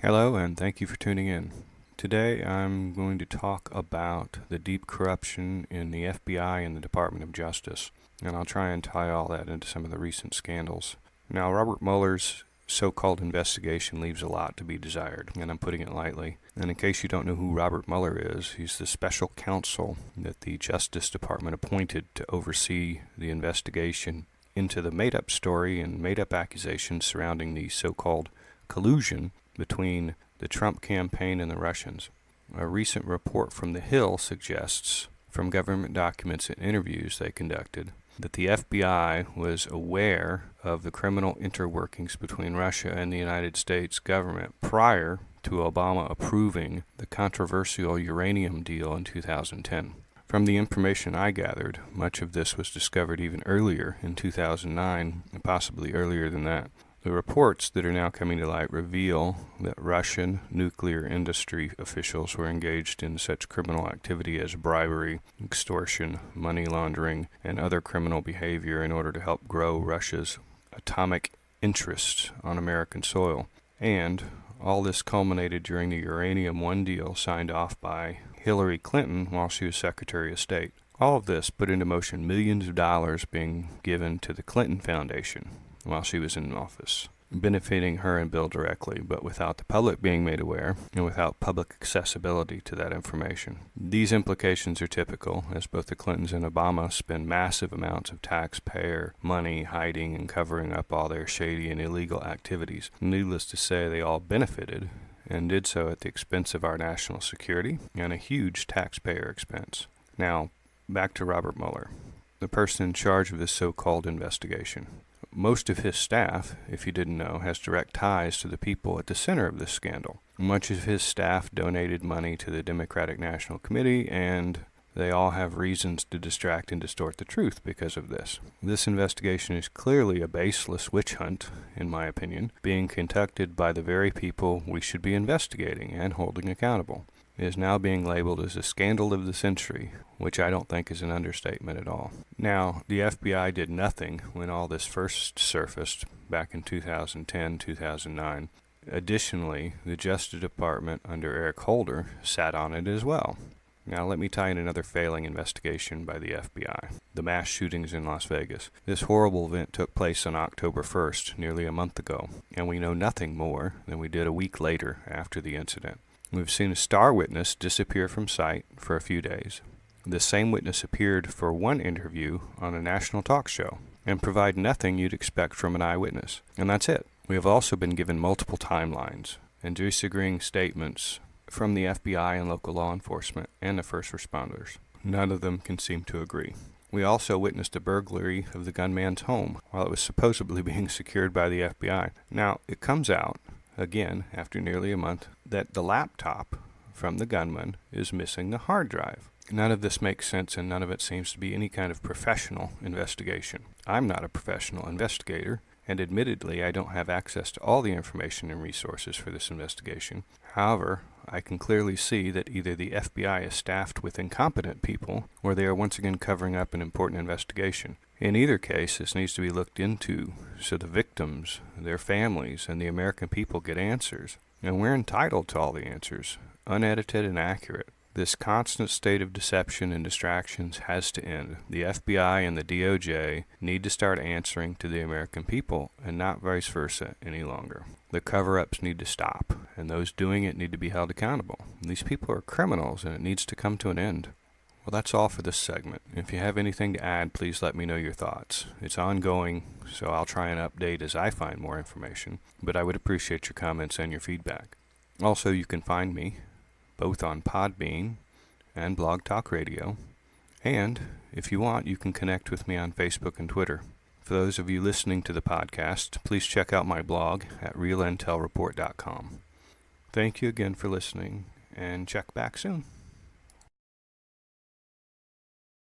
Hello, and thank you for tuning in. Today I'm going to talk about the deep corruption in the FBI and the Department of Justice, and I'll try and tie all that into some of the recent scandals. Now, Robert Mueller's so-called investigation leaves a lot to be desired, and I'm putting it lightly. And in case you don't know who Robert Mueller is, he's the special counsel that the Justice Department appointed to oversee the investigation into the made-up story and made-up accusations surrounding the so-called collusion between the Trump campaign and the Russians. A recent report from The Hill suggests, from government documents and interviews they conducted, that the FBI was aware of the criminal interworkings between Russia and the United States government prior to Obama approving the controversial uranium deal in 2010. From the information I gathered, much of this was discovered even earlier in 2009, and possibly earlier than that. The reports that are now coming to light reveal that Russian nuclear industry officials were engaged in such criminal activity as bribery, extortion, money laundering, and other criminal behavior in order to help grow Russia's atomic interests on American soil. And all this culminated during the Uranium One deal signed off by Hillary Clinton while she was Secretary of State. All of this put into motion millions of dollars being given to the Clinton Foundation while she was in office, benefiting her and Bill directly, but without the public being made aware and without public accessibility to that information. These implications are typical, as both the Clintons and Obama spend massive amounts of taxpayer money hiding and covering up all their shady and illegal activities. Needless to say, they all benefited, and did so at the expense of our national security and a huge taxpayer expense. Now, back to Robert Mueller, the person in charge of this so-called investigation. Most of his staff, if you didn't know, has direct ties to the people at the center of this scandal. Much of his staff donated money to the Democratic National Committee, and they all have reasons to distract and distort the truth because of this. This investigation is clearly a baseless witch hunt, in my opinion, being conducted by the very people we should be investigating and holding accountable. It is now being labeled as a scandal of the century, which I don't think is an understatement at all. Now, the FBI did nothing when all this first surfaced back in 2010, 2009. Additionally, the Justice Department under Eric Holder sat on it as well. Now let me tie in another failing investigation by the FBI. The mass shootings in Las Vegas. This horrible event took place on October 1st, nearly a month ago, and we know nothing more than we did a week later after the incident. We've seen a star witness disappear from sight for a few days. This same witness appeared for one interview on a national talk show and provide nothing you'd expect from an eyewitness. And that's it. We have also been given multiple timelines and disagreeing statements from the FBI and local law enforcement and the first responders. None of them can seem to agree. We also witnessed a burglary of the gunman's home while it was supposedly being secured by the FBI. Now, it comes out, again, after nearly a month, that the laptop from the gunman is missing the hard drive. None of this makes sense, and none of it seems to be any kind of professional investigation. I'm not a professional investigator, and admittedly, I don't have access to all the information and resources for this investigation. However, I can clearly see that either the FBI is staffed with incompetent people, or they are once again covering up an important investigation. In either case, this needs to be looked into so the victims, their families, and the American people get answers. And we're entitled to all the answers, unedited and accurate. This constant state of deception and distractions has to end. The FBI and the DOJ need to start answering to the American people and not vice versa any longer. The cover-ups need to stop, and those doing it need to be held accountable. These people are criminals, and it needs to come to an end. Well, that's all for this segment. If you have anything to add, please let me know your thoughts. It's ongoing, so I'll try and update as I find more information, but I would appreciate your comments and your feedback. Also, you can find me both on Podbean and Blog Talk Radio, and if you want, you can connect with me on Facebook and Twitter. For those of you listening to the podcast, please check out my blog at realintelreport.com. Thank you again for listening, and check back soon.